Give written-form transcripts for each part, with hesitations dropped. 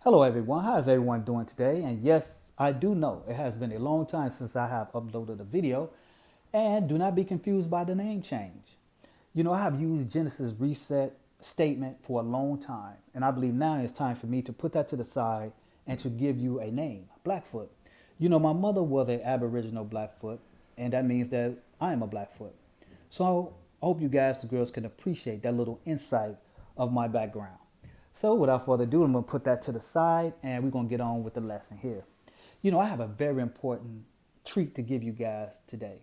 Hello, everyone. How is everyone doing today? And yes, I do know it has been a long time since I have uploaded a video. And do not be confused by the name change. I have used Genesis reset statement for a long time. And I believe now it's time for me to put that to the side and to give you a name, Blackfoot. My mother was an Aboriginal Blackfoot, and that means that I am a Blackfoot. So I hope you guys, the girls, can appreciate that little insight of my background. So without further ado, I'm going to put that to the side and we're going to get on with the lesson here. I have a very important treat to give you guys today.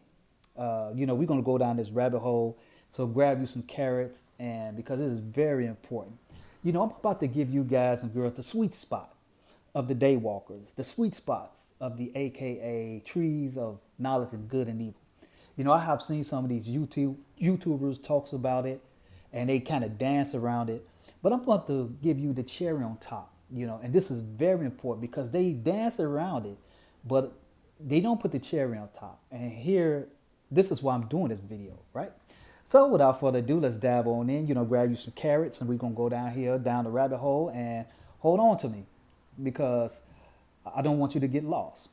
We're going to go down this rabbit hole. So grab you some carrots, and because this is very important. I'm about to give you guys and girls the sweet spot of the daywalkers, the sweet spots of the AKA trees of knowledge of good and evil. I have seen some of these YouTubers talks about it, and they kind of dance around it. But I'm about to give you the cherry on top, and this is very important because they dance around it, but they don't put the cherry on top. And here, this is why I'm doing this video, right? So without further ado, let's dive on in. Grab you some carrots, and we're gonna go down here, down the rabbit hole, and hold on to me because I don't want you to get lost.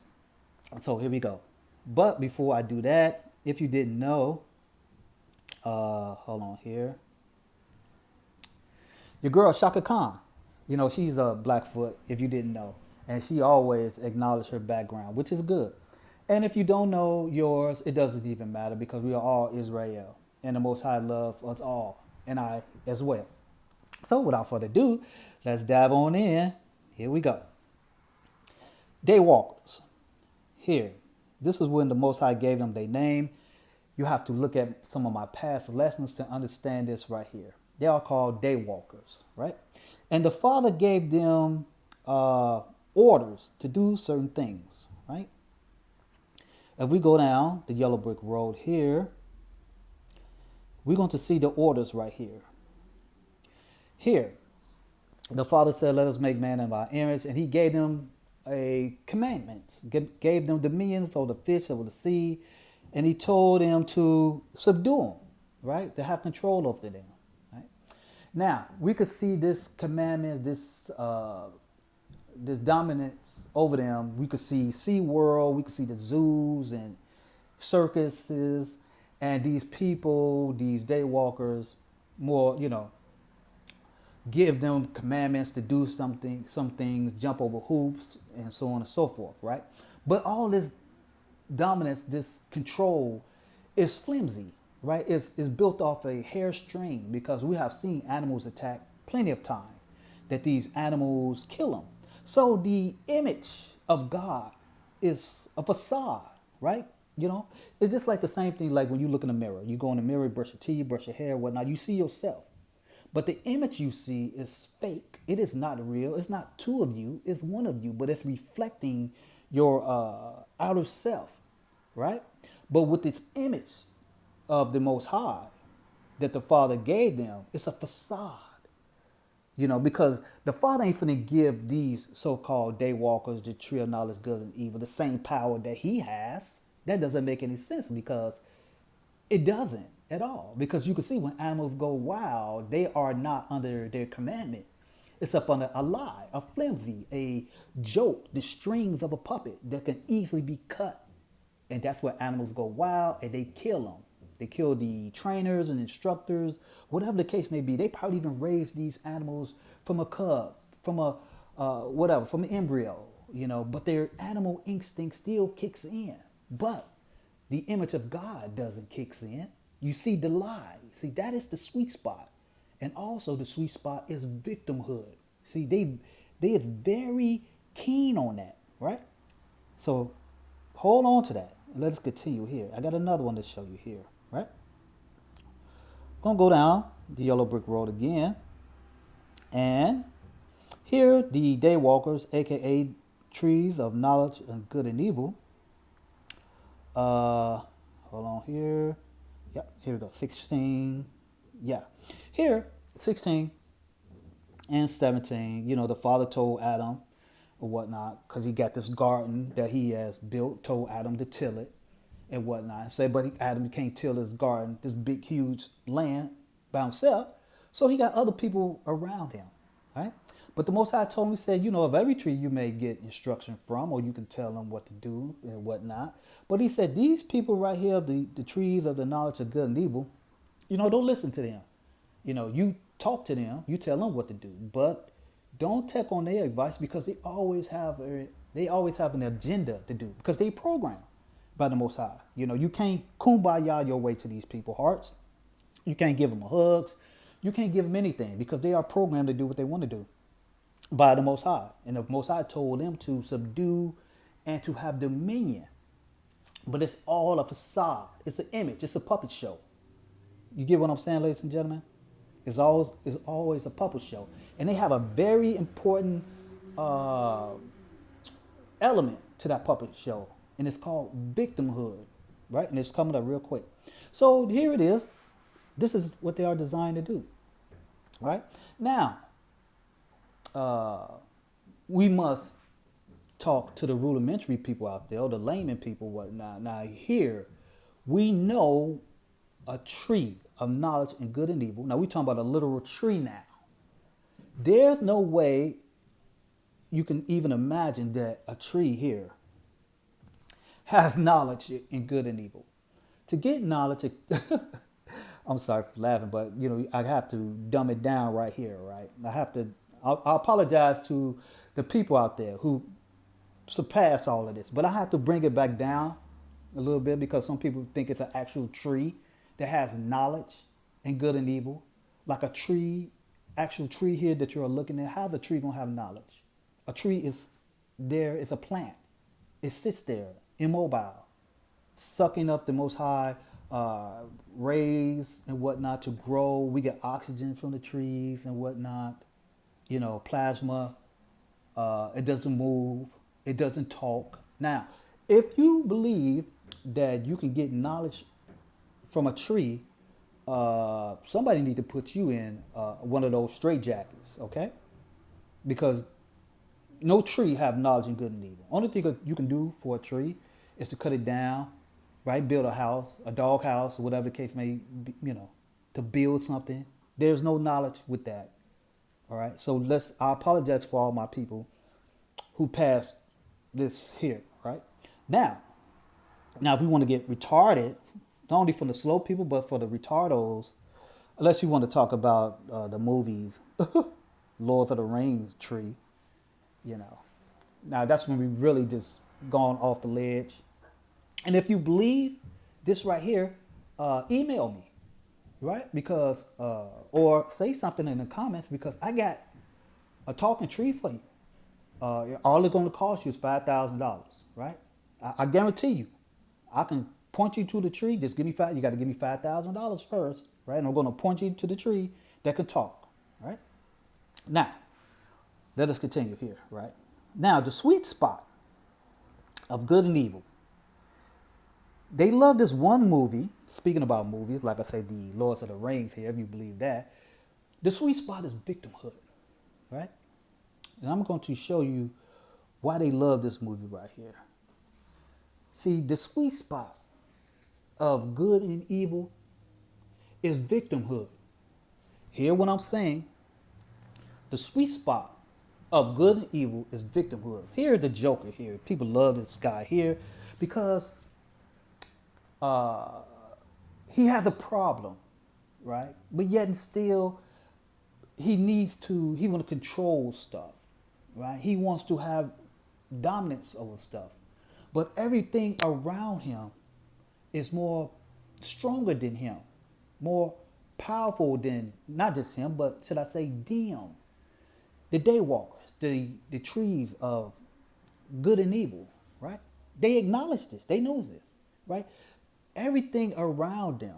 So here we go. But before I do that, if you didn't know, hold on here. Your girl Shaka Khan, she's a Blackfoot, if you didn't know. And she always acknowledged her background, which is good. And if you don't know yours, it doesn't even matter because we are all Israel. And the Most High loves us all, and I as well. So without further ado, let's dive on in. Here we go. Daywalkers. Here. This is when the Most High gave them their name. You have to look at some of my past lessons to understand this right here. They are called daywalkers, right? And the Father gave them orders to do certain things, right? If we go down the yellow brick road here, we're going to see the orders right here. Here, the Father said, let us make man in our image, and he gave them a commandment, gave them dominion over the fish, over the sea, and he told them to subdue them, right? To have control over them. Now, we could see this commandment, this dominance over them. We could see SeaWorld, we could see the zoos and circuses, and these people, these daywalkers, more, give them commandments to do something, some things, jump over hoops, and so on and so forth, right? But all this dominance, this control is flimsy. Right, it's built off a hair string because we have seen animals attack plenty of time that these animals kill them. So the image of God is a facade, right? It's just like the same thing like when you look in the mirror. You go in the mirror, brush your teeth, brush your hair, whatnot. You see yourself. But the image you see is fake. It is not real. It's not two of you. It's one of you, but it's reflecting your outer self, right? But with its image of the Most High that the Father gave them, it's a facade. Because the Father ain't finna give these so-called daywalkers, the tree of knowledge, good and evil, the same power that he has. That doesn't make any sense because it doesn't at all. Because you can see when animals go wild, they are not under their commandment. It's up under a lie, a flimsy, a joke, the strings of a puppet that can easily be cut. And that's where animals go wild and they kill them. They kill the trainers and instructors, whatever the case may be. They probably even raise these animals from a cub, from from an embryo, but their animal instinct still kicks in. But the image of God doesn't kick in. You see the lie. See, that is the sweet spot. And also the sweet spot is victimhood. See, they is very keen on that, right? So hold on to that. Let's continue here. I got another one to show you here. Right? Gonna go down the yellow brick road again. And here the daywalkers, aka trees of knowledge and good and evil. Hold on here. Yep, here we go. 16. Yeah. Here, 16 and 17, the Father told Adam or whatnot, because he got this garden that he has built, told Adam to till it and whatnot. And said, but Adam can't till his garden, this big, huge land by himself. So he got other people around him, right? But the Most High told me, said, of every tree you may get instruction from, or you can tell them what to do and whatnot. But he said, these people right here, the trees of the knowledge of good and evil, don't listen to them. You talk to them, you tell them what to do, but don't take on their advice because they always have an agenda to do because they programmed by the Most High. You can't kumbaya your way to these people's hearts. You can't give them hugs. You can't give them anything because they are programmed to do what they want to do by the Most High. And the Most High told them to subdue and to have dominion. But it's all a facade. It's an image. It's a puppet show. You get what I'm saying, ladies and gentlemen? It's always a puppet show. And they have a very important element to that puppet show. And it's called victimhood, right? And it's coming up real quick. So here it is. This is what they are designed to do, right? Now, we must talk to the rudimentary people out there, or the layman people, whatnot. Now here, we know a tree of knowledge and good and evil. Now we're talking about a literal tree now. There's no way you can even imagine that a tree here has knowledge in good and evil. To get knowledge, I'm sorry for laughing, but I have to dumb it down right here, right? I apologize to the people out there who surpass all of this, but I have to bring it back down a little bit because some people think it's an actual tree that has knowledge and good and evil. Like a tree, actual tree here that you're looking at, how's a tree gonna have knowledge? A tree is there, it's a plant. It sits there, immobile, sucking up the Most High rays and whatnot to grow. We get oxygen from the trees and whatnot. Plasma. It doesn't move. It doesn't talk. Now, if you believe that you can get knowledge from a tree, somebody need to put you in one of those straitjackets, okay? Because no tree have knowledge in good and evil. Only thing you can do for a tree is to cut it down, right? Build a house, a dog house, or whatever the case may be, to build something. There's no knowledge with that, all right? So I apologize for all my people who passed this here, right? Now, if we want to get retarded, not only from the slow people, but for the retardos, unless you want to talk about the movies, Lord of the Rings tree, Now that's when we really just gone off the ledge. And if you believe this right here, email me, right? Because, or say something in the comments because I got a talking tree for you. All it's going to cost you is $5,000, right? I guarantee you. I can point you to the tree. Just give me five. You got to give me $5,000 first, right? And I'm going to point you to the tree that can talk, right? Now, let us continue here, right? Now, the sweet spot of good and evil. They love this one movie. Speaking about movies, like I say, the Lords of the Rings here, if you believe that. The sweet spot is victimhood, right? And I'm going to show you why they love this movie right here. See, the sweet spot of good and evil is victimhood. Hear what I'm saying? The sweet spot of good and evil is victimhood. Here the Joker here. People love this guy here because he has a problem, right? But yet and still he want to control stuff, right? He wants to have dominance over stuff. But everything around him is more stronger than him, more powerful than not just him, but should I say them. The DayWalkers, the trees of good and evil, right? They acknowledge this. They know this, right? Everything around them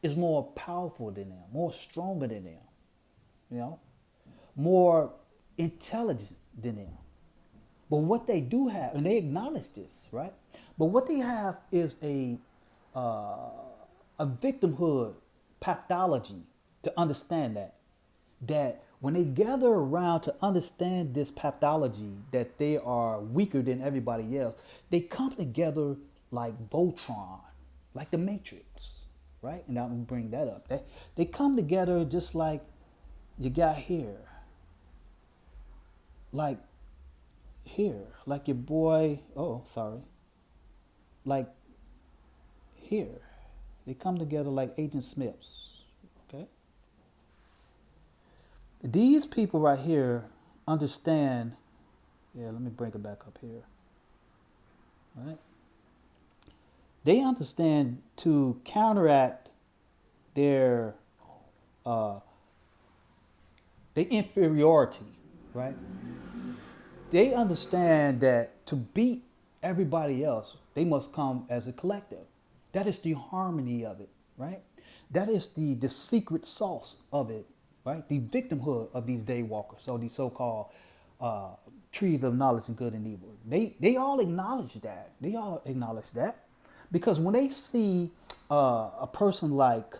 is more powerful than them, more stronger than them, more intelligent than them. But what they do have, and they acknowledge this, right? But what they have is a victimhood pathology to understand that when they gather around to understand this pathology, that they are weaker than everybody else, they come together like Voltron, like the Matrix, right? And I'm gonna bring that up. They come together just like you got here, like here, like your boy. Oh, sorry. Like here, they come together like Agent Smiths. Okay, these people right here understand. Yeah, let me bring it back up here. Right, they understand to counteract their uh, their inferiority. Right, they understand that to beat everybody else, they must come as a collective. That is the harmony of it, right? That is the secret sauce of it, right? The victimhood of these daywalkers, or these so-called uh, trees of knowledge and good and evil. They all acknowledge that. They all acknowledge that because when they see a person like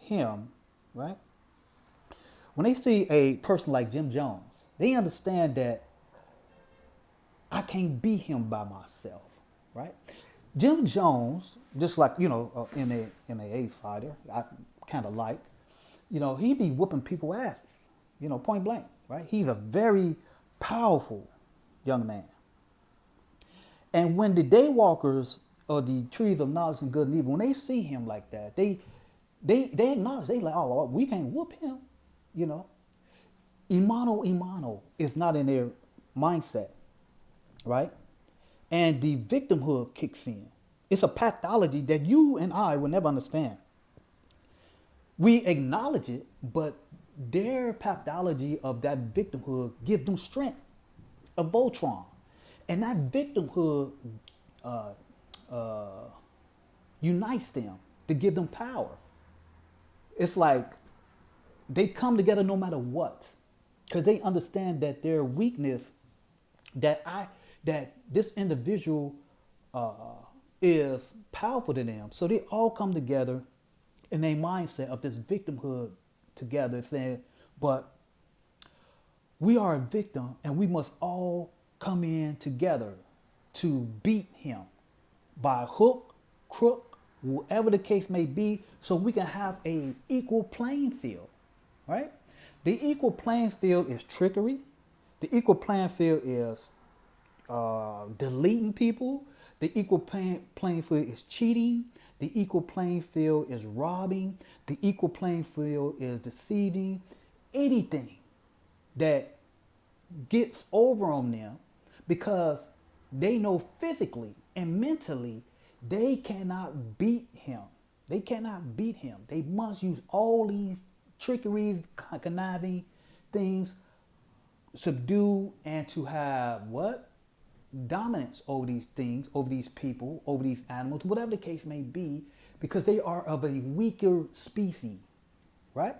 him, right? When they see a person like Jim Jones, they understand that I can't beat him by myself, right? Jim Jones, just like MMA fighter, I kind of like, he be whooping people asses, point blank, right? He's a very powerful young man. And when the daywalkers or the trees of knowledge and good and evil, when they see him like that, they acknowledge, they like, oh, we can't whoop him, you know. Imano is not in their mindset, right? And the victimhood kicks in. It's a pathology that you and I will never understand. We acknowledge it, but their pathology of that victimhood gives them strength, a Voltron. And that victimhood unites them to give them power. It's like they come together no matter what, because they understand that their weakness, that this individual is powerful to them. So they all come together in a mindset of this victimhood together, saying, but we are a victim and we must all come in together to beat him by hook, crook, whatever the case may be, so we can have a equal playing field, right? The equal playing field is trickery. The equal playing field is deleting people. The equal playing field is cheating. The equal playing field is robbing. The equal playing field is deceiving. Anything that gets over on them because they know physically and mentally they cannot beat him. They cannot beat him. They must use all these trickeries, conniving things, subdue, and to have what? Dominance over these things, over these people, over these animals, whatever the case may be, because they are of a weaker species, right?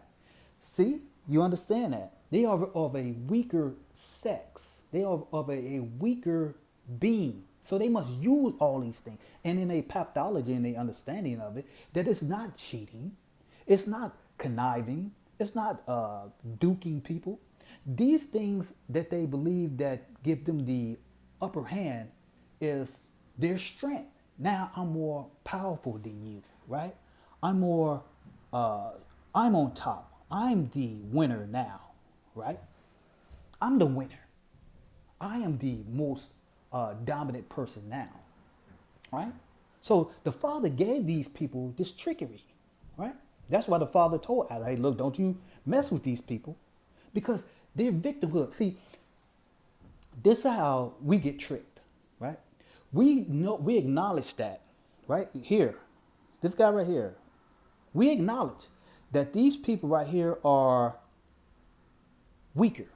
See, you understand that. They are of a weaker sex. They are of a weaker being. So they must use all these things. And in a pathology and a understanding of it, that it's not cheating, it's not conniving, it's not duking people. These things that they believe that give them the upper hand is their strength. Now I'm more powerful than you, right? I'm more, I'm on top. I'm the winner now, right? I'm the winner. I am the most dominant person now, right? So the Father gave these people this trickery, right? That's why the Father told Adam, hey, look, don't you mess with these people because they're victimhood. See, this is how we get tricked, right? We acknowledge that, right? Here, this guy right here, we acknowledge that these people right here are weaker.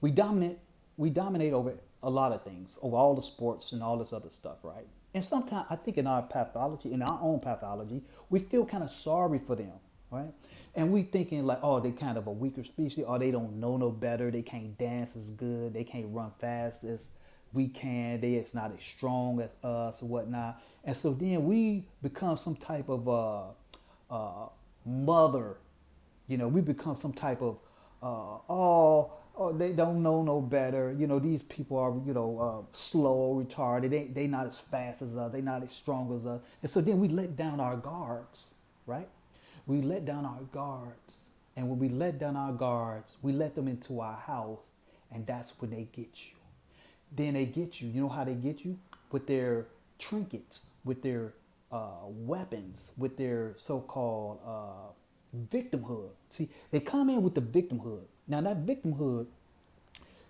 We dominate over a lot of things, over all the sports and all this other stuff, right? And sometimes I think in our pathology, in our own pathology, we feel kind of sorry for them, right? And we thinking like, oh, they kind of a weaker species, or they don't know no better, they can't dance as good, they can't run fast as we can, it's not as strong as us or whatnot. And so then we become some type of mother, we become some type of, they don't know no better. These people are, slow, retarded. They not as fast as us. They not as strong as us. And so then we let down our guards, right? We let down our guards And when we let down our guards, we let them into our house, and that's when they get you. Then they get you. You know how they get you? With their trinkets, with their weapons, with their so-called victimhood. See, they come in with the victimhood. Now that victimhood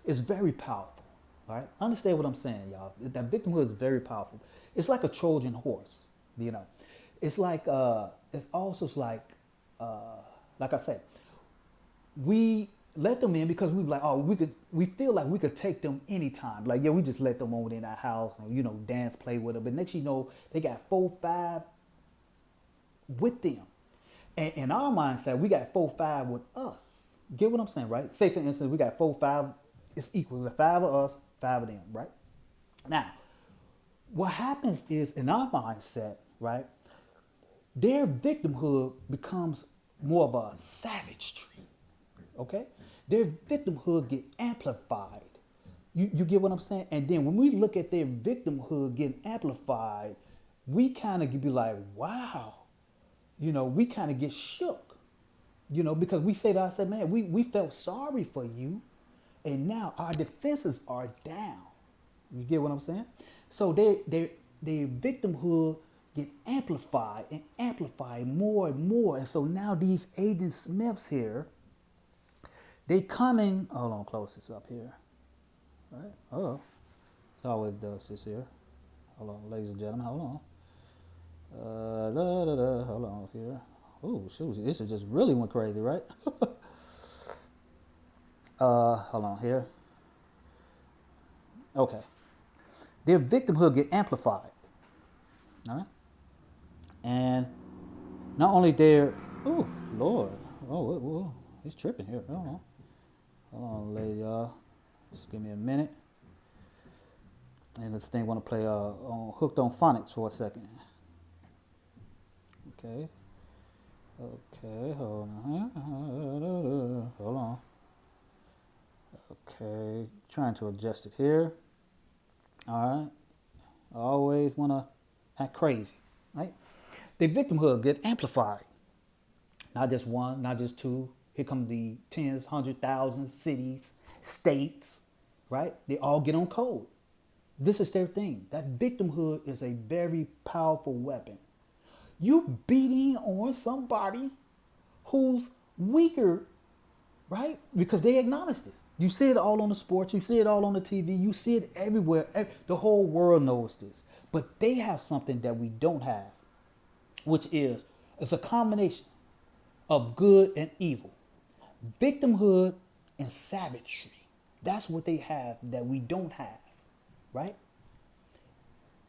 is very powerful. Right? Understand what I'm saying, y'all. That victimhood is very powerful. It's like a Trojan horse. You know, it's like it's also like I said, we let them in because we like, oh, we feel like we could take them anytime. Like, yeah, we just let them over in our house and, you know, dance, play with them. But next, you know, they got 4, 5 with them. And in our mindset, we got 4, 5 with us. Get what I'm saying, right? Say, for instance, we got 4, 5, it's equal. 5 of us, 5 of them, right? Now, what happens is in our mindset, right, their victimhood becomes more of a savagery. Okay? Their victimhood get amplified. You get what I'm saying? And then when we look at their victimhood getting amplified, we kind of be like, wow. You know, we kind of get shook. You know, because we say to ourselves, man, we felt sorry for you. And now our defenses are down. You get what I'm saying? So their victimhood get amplified and amplified more and more. And so now these Agent Smiths here, they coming, hold on, close this up here. Right? Oh, it always does this here. Hold on, ladies and gentlemen, hold on. Hold on here. Oh, shoot, this is just really went crazy, right? Hold on here. Okay. Their victimhood get amplified. All right? And not only their, oh, Lord. Oh, he's tripping here. Hold on. Hold on, lady, y'all. Just give me a minute. And this thing want to play on Hooked on Phonics for a second. Okay. Okay, hold on. Hold on. Okay, trying to adjust it here. All right. I always want to act crazy, right? The victimhood get amplified. Not just one, not just two. Here come the tens, 100,000 cities, states, right? They all get on code. This is their thing. That victimhood is a very powerful weapon. You beating on somebody who's weaker, right? Because they acknowledge this. You see it all on the sports. You see it all on the TV. You see it everywhere. The whole world knows this. But they have something that we don't have, which is it's a combination of good and evil. Victimhood and savagery. That's what they have that we don't have, right?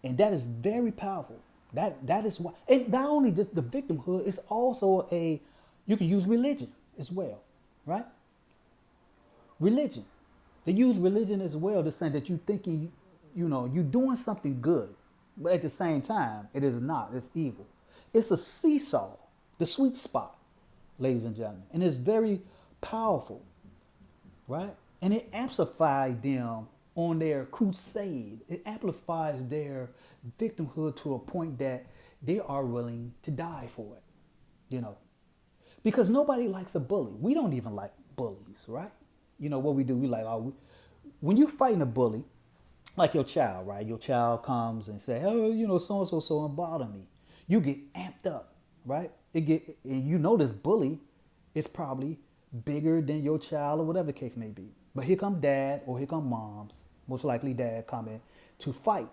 And that is very powerful. That is why, and not only just the victimhood, it's also you can use religion as well, right? Religion. They use religion as well to say that you thinking, you know, you're doing something good, but at the same time, it is not. It's evil. It's a seesaw, the sweet spot, ladies and gentlemen, and it's very powerful, right? And it amplifies them on their crusade. It amplifies their victimhood to a point that they are willing to die for it, you know, because nobody likes a bully. We don't even like bullies, right? You know what we do? We like, when you fighting a bully, like your child, right? Your child comes and say, oh, you know, so and bother me. You get amped up, right? And you know this bully is probably bigger than your child or whatever the case may be. But here come dad or here come moms, most likely dad, coming to fight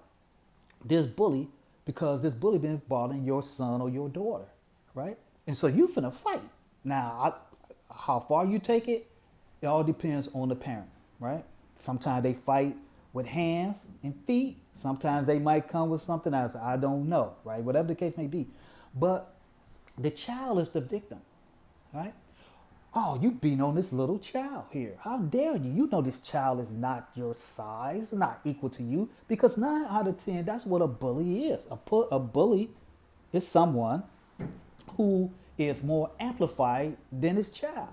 this bully because this bully been bothering your son or your daughter, right? And so you finna fight. Now, how far you take it, it all depends on the parent, right? Sometimes they fight with hands and feet. Sometimes they might come with something else. I don't know, right? Whatever the case may be. But the child is the victim, right? Oh, you beating on this little child here. How dare you? You know this child is not your size, not equal to you. Because 9 out of 10, that's what a bully is. A bully is someone who is more amplified than his child,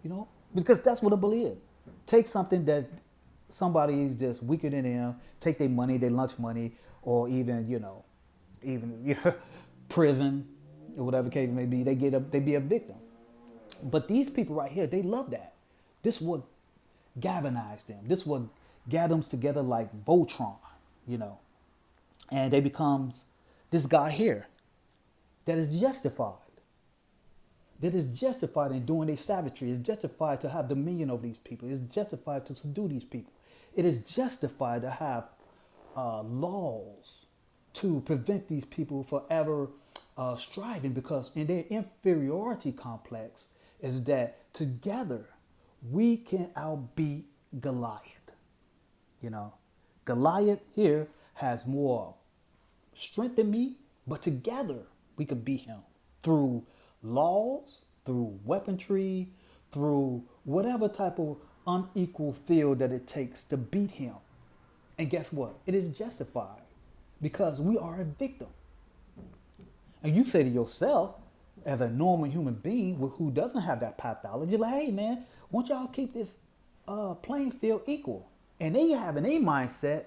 you know? Because that's what a bully is. Take something that somebody is just weaker than them, take their money, their lunch money, or even, you know, prison, or whatever case may be, they be a victim. But these people right here, they love that. This would galvanize them. This would gather them together like Voltron, you know. And they becomes this guy here that is justified. That is justified in doing their savagery. It's justified to have dominion over these people. It's justified to subdue these people. It is justified to have laws to prevent these people forever striving, because in their inferiority complex is that together we can outbeat Goliath. You know, Goliath here has more strength than me, but together we can beat him through laws, through weaponry, through whatever type of unequal field that it takes to beat him. And guess what? It is justified because we are a victim. And you say to yourself, as a normal human being who doesn't have that pathology, like, hey man, won't y'all keep this playing field equal? And they have in their mindset,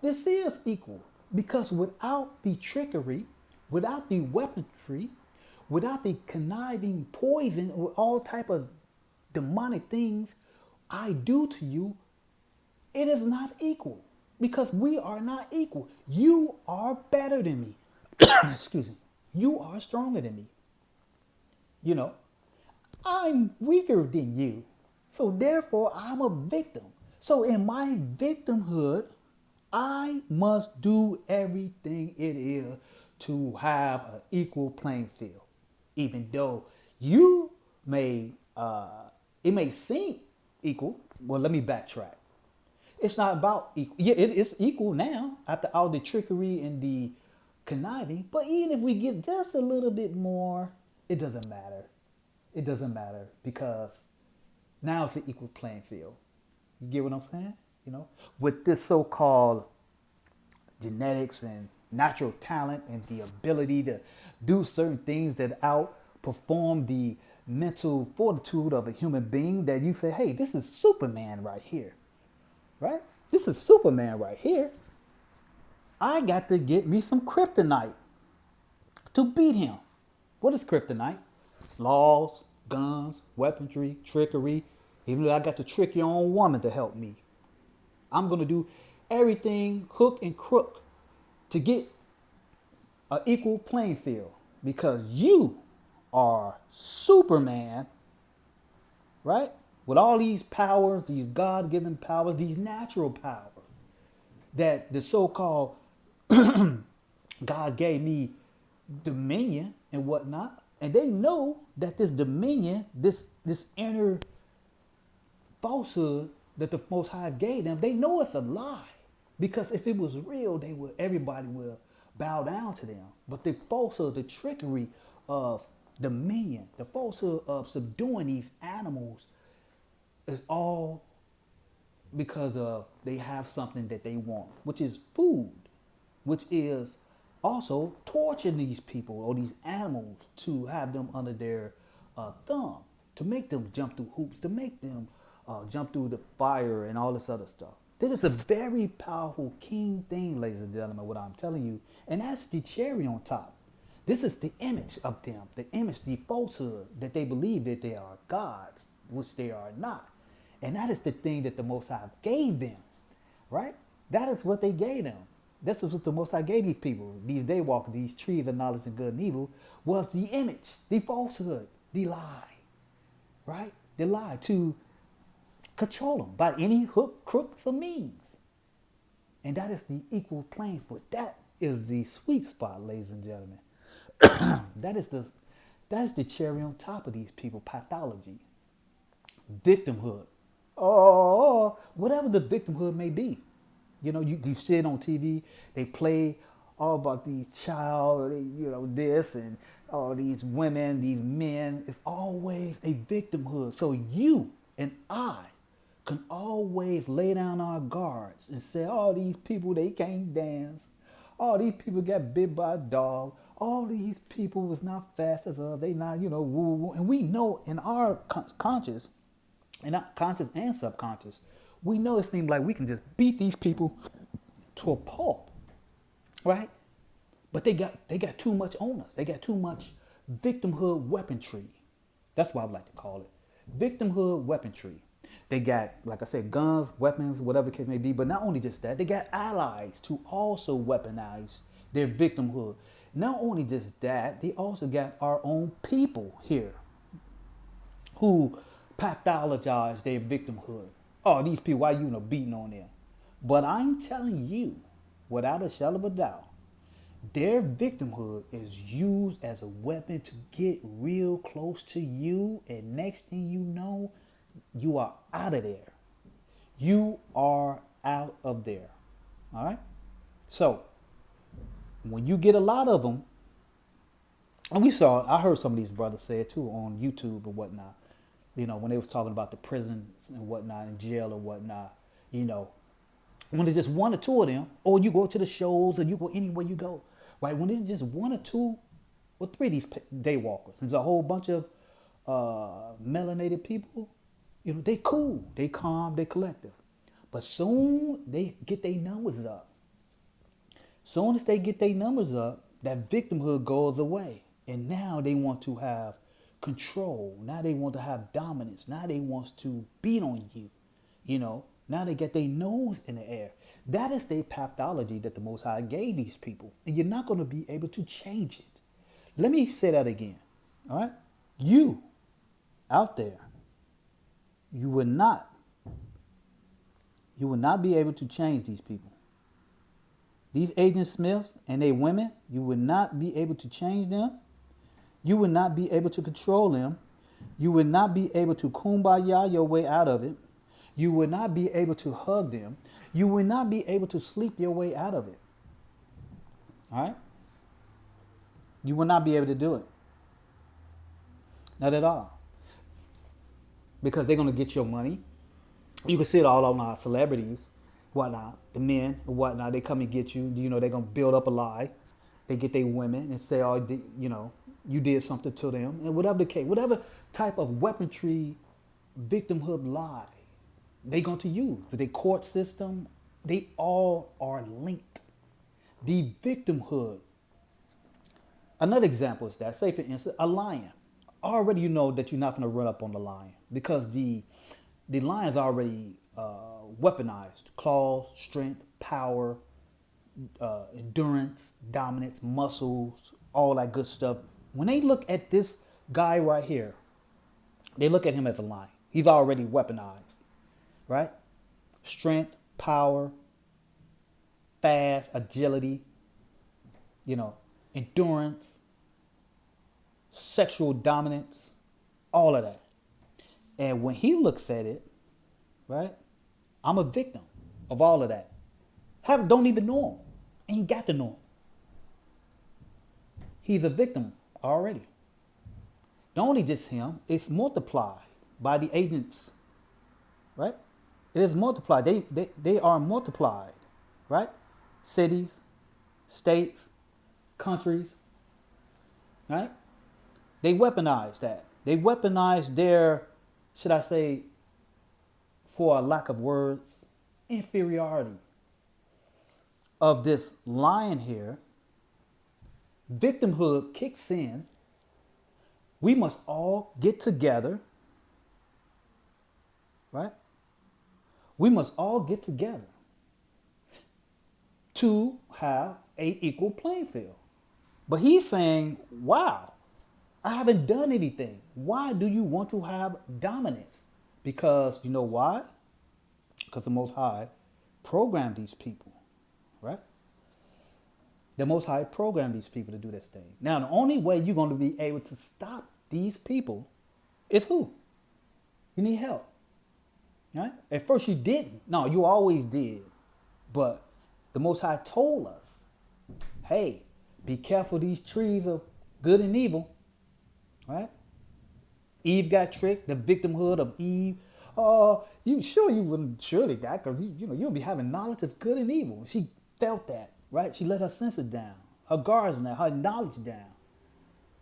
this is equal. Because without the trickery, without the weaponry, without the conniving poison or all type of demonic things I do to you, it is not equal. Because we are not equal. You are better than me. Excuse me. You are stronger than me. You know, I'm weaker than you. So therefore, I'm a victim. So in my victimhood, I must do everything it is to have an equal playing field. Even though you may, it may seem equal. Well, let me backtrack. It's not about equal. Yeah, it is equal now after all the trickery and the conniving. But even if we get just a little bit more, it doesn't matter. It doesn't matter because now it's an equal playing field. You get what I'm saying? You know, with this so-called genetics and natural talent and the ability to do certain things that outperform the mental fortitude of a human being, that you say, hey, this is Superman right here. Right? This is Superman right here. I got to get me some kryptonite to beat him. What is kryptonite? Laws, guns, weaponry, trickery. Even though I got to trick your own woman to help me. I'm going to do everything hook and crook to get an equal playing field, because you are Superman, right? With all these powers, these God-given powers, these natural powers that the so-called God gave me dominion and whatnot. And they know that this dominion, this inner falsehood that the Most High gave them, they know it's a lie. Because if it was real, everybody will bow down to them. But the falsehood, the trickery of dominion, the falsehood of subduing these animals is all because of they have something that they want, which is food, which is also torturing these people or these animals to have them under their thumb, to make them jump through hoops, to make them jump through the fire and all this other stuff. This is a very powerful king thing, ladies and gentlemen, what I'm telling you. And that's the cherry on top. This is the image of them, the image, the falsehood that they believe that they are gods, which they are not. And that is the thing that the Most High gave them, right? That is what they gave them. This is what the Most High gave these people, these daywalkers, these trees of knowledge of good and evil, was the image, the falsehood, the lie, right? The lie to control them by any hook, crook, or means. And that is the equal playing field. That is the sweet spot, ladies and gentlemen. that is the cherry on top of these people. Pathology, victimhood, or whatever the victimhood may be. You know, you see it on TV. They play all about these child, this and all these women, these men. It's always a victimhood. So you and I can always lay down our guards and say, all these people, they can't dance. All these people got bit by a dog. All these people was not fast as us. They not, woo. And we know in our conscious, and not conscious and subconscious, we know it seems like we can just beat these people to a pulp, right? But they got too much on us. They got too much victimhood weaponry. That's what I like to call it. Victimhood weaponry. They got, like I said, guns, weapons, whatever the case may be. But not only just that, they got allies to also weaponize their victimhood. Not only just that, they also got our own people here who pathologize their victimhood. Oh, these people, why you beating on them? But I'm telling you, without a shadow of a doubt, their victimhood is used as a weapon to get real close to you, and next thing you know, you are out of there. You are out of there. All right? So, when you get a lot of them, and I heard some of these brothers say it too on YouTube and whatnot, when they was talking about the prisons and whatnot, and jail and whatnot, when it's just one or two of them, or you go to the shows or you go anywhere you go, right? When it's just one or two or three of these daywalkers, there's a whole bunch of melanated people, they cool, they calm, they collective. But soon they get their numbers up. Soon as they get their numbers up, that victimhood goes away. And now they want to have control. Now they want to have dominance. Now they want to beat on you. Now they get their nose in the air. That is their pathology that the Most High gave these people. And you're not going to be able to change it. Let me say that again. All right? You out there, you will not be able to change these people. These Agent Smiths and they women, you will not be able to change them. You will not be able to control them. You will not be able to kumbaya your way out of it. You will not be able to hug them. You will not be able to sleep your way out of it. All right? You will not be able to do it. Not at all. Because they're going to get your money. You can see it all on our celebrities, whatnot, the men and whatnot. They come and get you. They're going to build up a lie. They get their women and say, oh, you did something to them. And whatever the case, whatever type of weaponry, victimhood lie they're going to use. The court system, they all are linked. The victimhood. Another example is that, say for instance, a lion. Already you know that you're not going to run up on the lion because the lion's already weaponized. Claws, strength, power, endurance, dominance, muscles, all that good stuff. When they look at this guy right here, they look at him as a lion. He's already weaponized, right? Strength, power, fast, agility, endurance, sexual dominance, all of that. And when he looks at it, right, I'm a victim of all of that. Don't even know him. Ain't got to know him. He's a victim already. Not only just him, it's multiplied by the agents, right? It is multiplied. They are multiplied, right? Cities, states, countries, right? They weaponize that. They weaponize their, should I say, for a lack of words, inferiority of this lion here. Victimhood kicks in. We must all get together, right? We must all get together to have an equal playing field. But he's saying, wow, I haven't done anything. Why do you want to have dominance? Because you know why? Because the Most High programmed these people, right? The Most High programmed these people to do this thing. Now, the only way you're going to be able to stop these people is who? You need help, right? At first you didn't. No, you always did. But the Most High told us, hey, be careful these trees of good and evil, right? Eve got tricked, the victimhood of Eve. Oh, you wouldn't surely die because you'll be having knowledge of good and evil. She felt that, right? She let her senses down, her guards down, her knowledge down.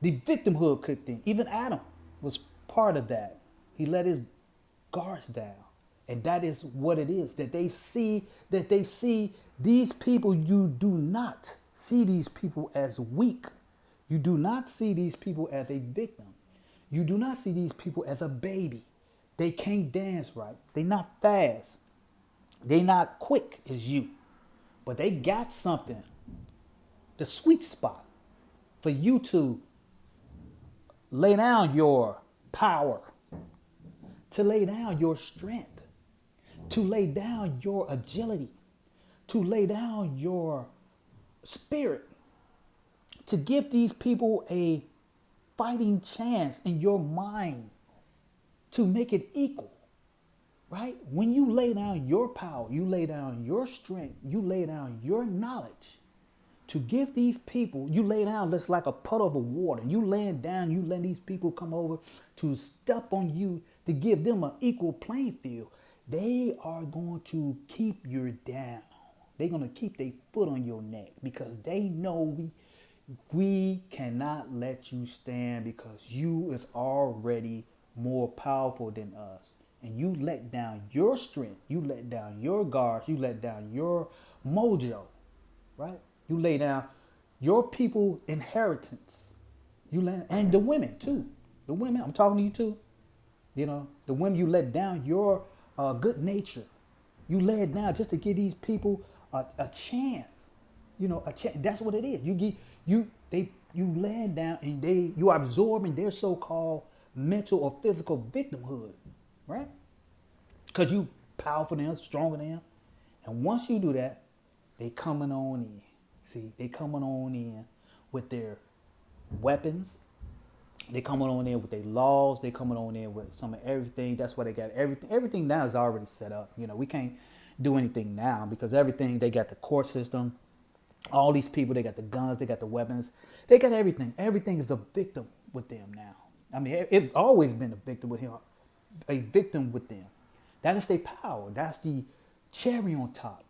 The victimhood kicked in. Even Adam was part of that. He let his guards down. And that is what it is. That they see these people. You do not see these people as weak. You do not see these people as a victim. You do not see these people as a baby. They can't dance right. They not fast. They not quick as you. But they got something. The sweet spot for you to lay down your power, to lay down your strength, to lay down your agility, to lay down your spirit, to give these people a fighting chance in your mind to make it equal, right? When you lay down your power, you lay down your strength, you lay down your knowledge to give these people, you lay down just like a puddle of water. You laying down, you let these people come over to step on you to give them an equal playing field. They are going to keep you down. They're going to keep their foot on your neck because they know we cannot let you stand because you is already more powerful than us. And you let down your strength, you let down your guards, you let down your mojo, right? You lay down your people inheritance. And the women too. The women, I'm talking to you too. You know, the women, you let down your good nature. You lay it down just to give these people a chance. You know, a chance. That's what it is. You lay it down and you are absorbing their so-called mental or physical victimhood, right? Because you powerful than them, stronger than them. And once you do that, they coming on in. See, they coming on in with their weapons. They coming on in with their laws. They coming on in with some of everything. That's why they got everything. Everything now is already set up. You know, we can't do anything now because everything, they got the court system. All these people, they got the guns, they got the weapons. They got everything. Everything is a victim with them now. I mean, it's always been a victim with him. A victim with them. That is their power. That's the cherry on top.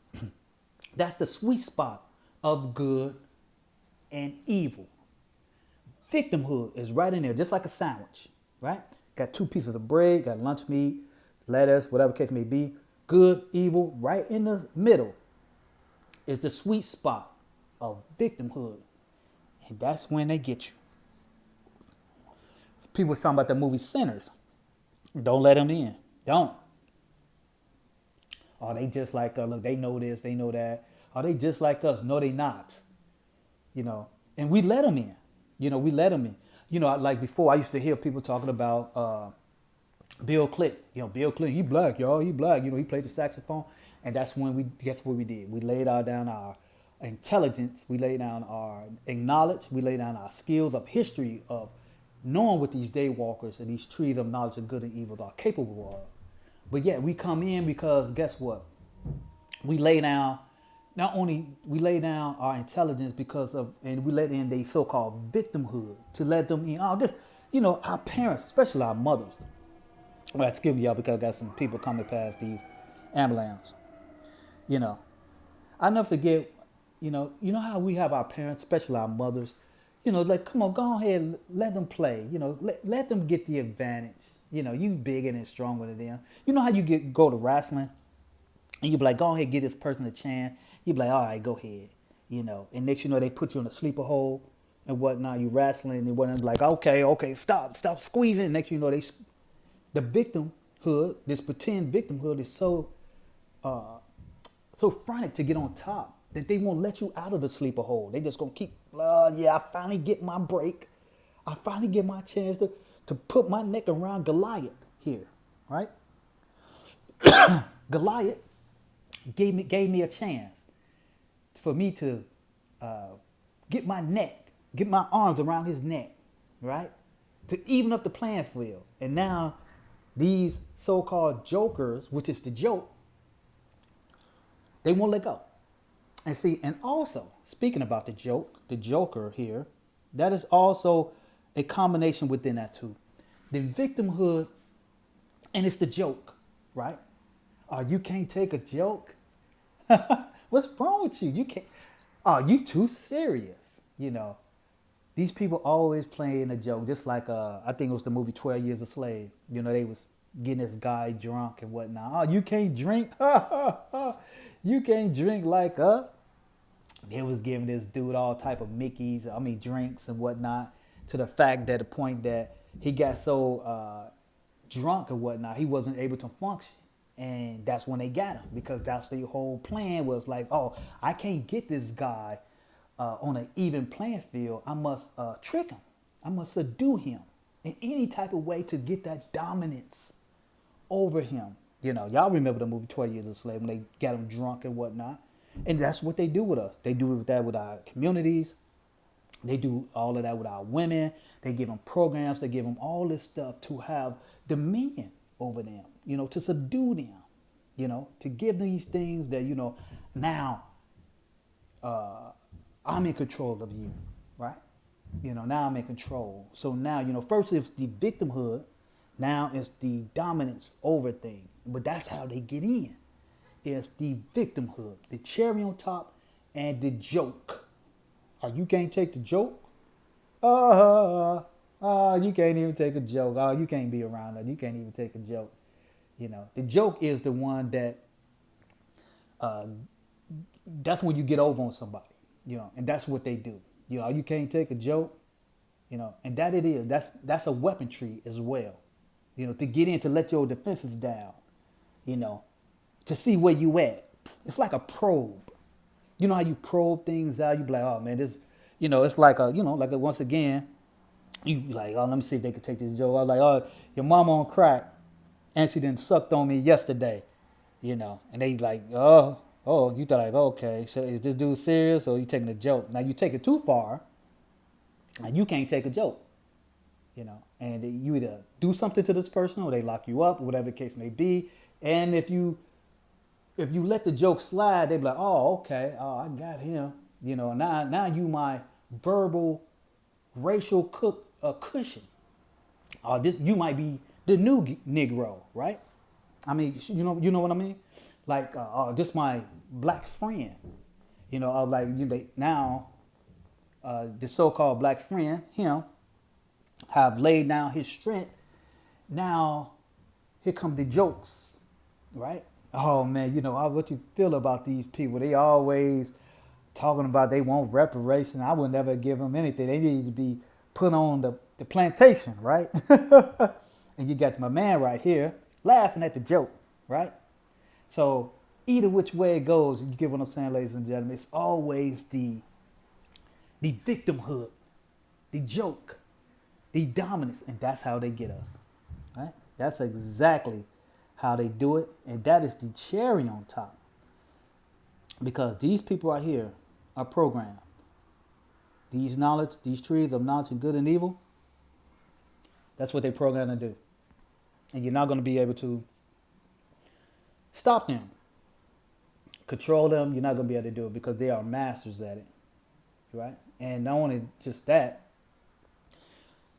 That's the sweet spot of good and evil. Victimhood is right in there, just like a sandwich, right? Got two pieces of bread, got lunch meat, lettuce, whatever case may be. Good, evil, right in the middle is the sweet spot of victimhood. And that's when they get you. People talking about the movie Sinners. Don't let them in. Don't. Oh, they just like us. Look, they know this, they know that. Are they just like us? No, they not. You know, and we let them in. You know, we let them in. You know, like before, I used to hear people talking about Bill Clinton. You know, Bill Clinton, he black, y'all. He black. You know, he played the saxophone. And that's when guess what we did? We laid down our intelligence. We laid down our knowledge. We laid down our skills of history of knowing what these daywalkers and these trees of knowledge of good and evil are capable of. But yet we come in because guess what? We lay down. Not only we lay down our intelligence and we let in the so-called victimhood to let them in. Oh, this, you know, our parents, especially our mothers. Well, excuse me, y'all, because I got some people coming past these ambulance. You know, I never forget. You know how we have our parents, especially our mothers. You know, like, come on, go ahead, let them play. You know, let them get the advantage. You know, you bigger and stronger than them. You know how you go to wrestling, and you be like, go ahead, give this person a chance. You be like, all right, go ahead, you know. And next you know, they put you in a sleeper hole and whatnot. You wrestling and whatnot. Like, okay, stop squeezing. And next you know, the victimhood, this pretend victimhood is so frantic to get on top that they won't let you out of the sleeper hole. They just gonna keep, yeah, I finally get my break. I finally get my chance to put my neck around Goliath here, right? Goliath gave me a chance for me to get my arms around his neck, right? To even up the playing field. And now these so-called jokers, which is the joke, they won't let go. And see, and also, speaking about the joker here, that is also a combination within that too. The victimhood, and it's the joke, right? You can't take a joke? What's wrong with you? You can't. Oh, you too serious. You know, these people always playing a joke, just like I think it was the movie 12 Years a Slave. You know, they was getting this guy drunk and whatnot. Oh, you can't drink? You can't drink like They was giving this dude all type of drinks and whatnot, to the point that he got so drunk or whatnot, he wasn't able to function. And that's when they got him, because that's the whole plan, was like, oh, I can't get this guy on an even playing field. I must trick him. I must subdue him in any type of way to get that dominance over him. You know, y'all remember the movie 12 Years a Slave, when they got him drunk and whatnot. And that's what they do with us. They do that with our communities. They do all of that with our women. They give them programs. They give them all this stuff to have dominion over them, you know, to subdue them, you know, to give these things that, you know, now I'm in control of you, right? You know, now I'm in control. So now, you know, first it's the victimhood. Now it's the dominance over thing. But that's how they get in. It's the victimhood, the cherry on top, and the joke. Oh, you can't take the joke? You can't even take a joke. Oh, you can't be around that. You can't even take a joke. You know, the joke is the one that, that's when you get over on somebody, you know, and that's what they do. You know, you can't take a joke, you know, and that it is. That's a weaponry as well, you know, to get in, to let your defenses down, you know, to see where you at. It's like a probe. You know how you probe things out? You be like, oh man, this, you know, it's like a, you know, like a, once again, you be like, oh, let me see if they can take this joke. I was like, oh, your mama on crack, and she done sucked on me yesterday, you know, and they like, oh, you thought like, okay, so is this dude serious or you taking a joke? Now you take it too far, and you can't take a joke, you know, and you either do something to this person or they lock you up, whatever the case may be, and if you let the joke slide, they be like, oh, okay, oh, I got him. You know, now you my verbal racial cushion. This you might be the new Negro, right? I mean, you know what I mean? Like, this my black friend. You know, like now, the so-called black friend, him, have laid down his strength. Now, here come the jokes, right? Oh man, you know what you feel about these people? They always talking about they want reparation. I would never give them anything. They need to be put on the plantation, right? And you got my man right here laughing at the joke, right? So either which way it goes, you get what I'm saying, ladies and gentlemen, it's always the victimhood, the joke, the dominance, and that's how they get us, right? That's exactly how they do it, and that is the cherry on top. Because these people right here are programmed. These trees of knowledge of good and evil, that's what they're programmed to do. And you're not going to be able to stop them, control them. You're not going to be able to do it because they are masters at it, right? And not only just that,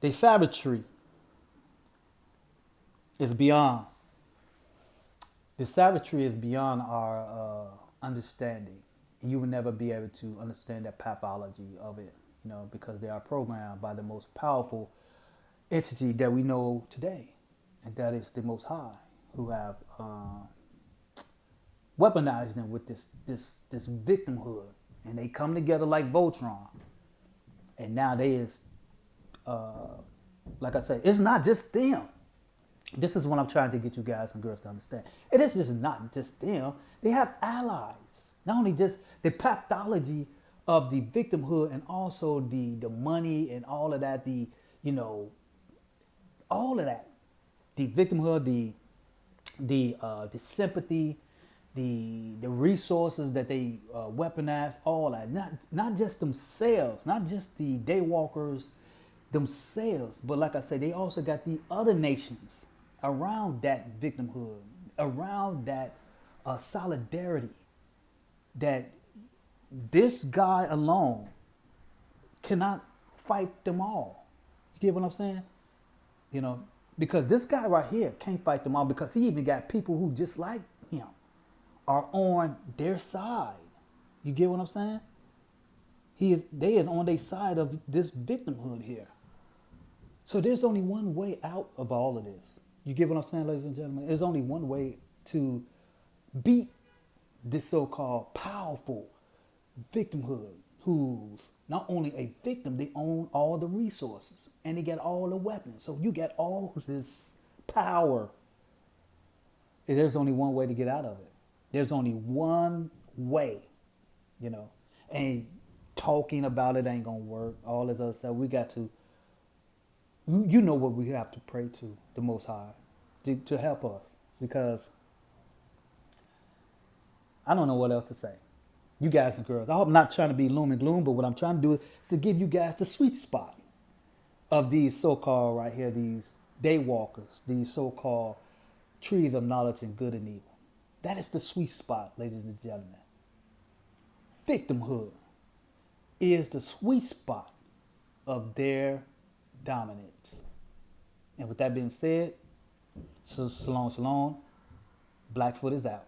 their savagery is beyond. The savagery is beyond our understanding. You will never be able to understand the pathology of it, you know, because they are programmed by the most powerful entity that we know today, and that is the Most High, who have weaponized them with this victimhood, and they come together like Voltron, and now they is, like I say, it's not just them. This is what I'm trying to get you guys and girls to understand. It is just not just them. They have allies. Not only just the pathology of the victimhood, and also the money and all of that, all of that. The victimhood, the sympathy, the resources that they weaponize, all that. Not just themselves, not just the DayWalkers themselves, but like I said, they also got the other nations around that victimhood, around that solidarity, that this guy alone cannot fight them all. You get what I'm saying? You know, because this guy right here can't fight them all, because he even got people who just like him are on their side. You get what I'm saying? They are on their side of this victimhood here. So there's only one way out of all of this. You get what I'm saying, ladies and gentlemen? There's only one way to beat this so-called powerful victimhood, who's not only a victim, they own all the resources and they get all the weapons. So you get all this power. There's only one way to get out of it. There's only one way, you know. And talking about it ain't gonna work. All this other stuff, we got to, you know what we have to pray to the Most High to help us, because I don't know what else to say. You guys and girls, I'm not trying to be gloom and gloom, but what I'm trying to do is to give you guys the sweet spot of these so-called right here, these daywalkers, these so-called trees of knowledge and good and evil. That is the sweet spot, ladies and gentlemen. Victimhood is the sweet spot of their dominance. And with that being said, shalom, shalom. Blackfoot is out.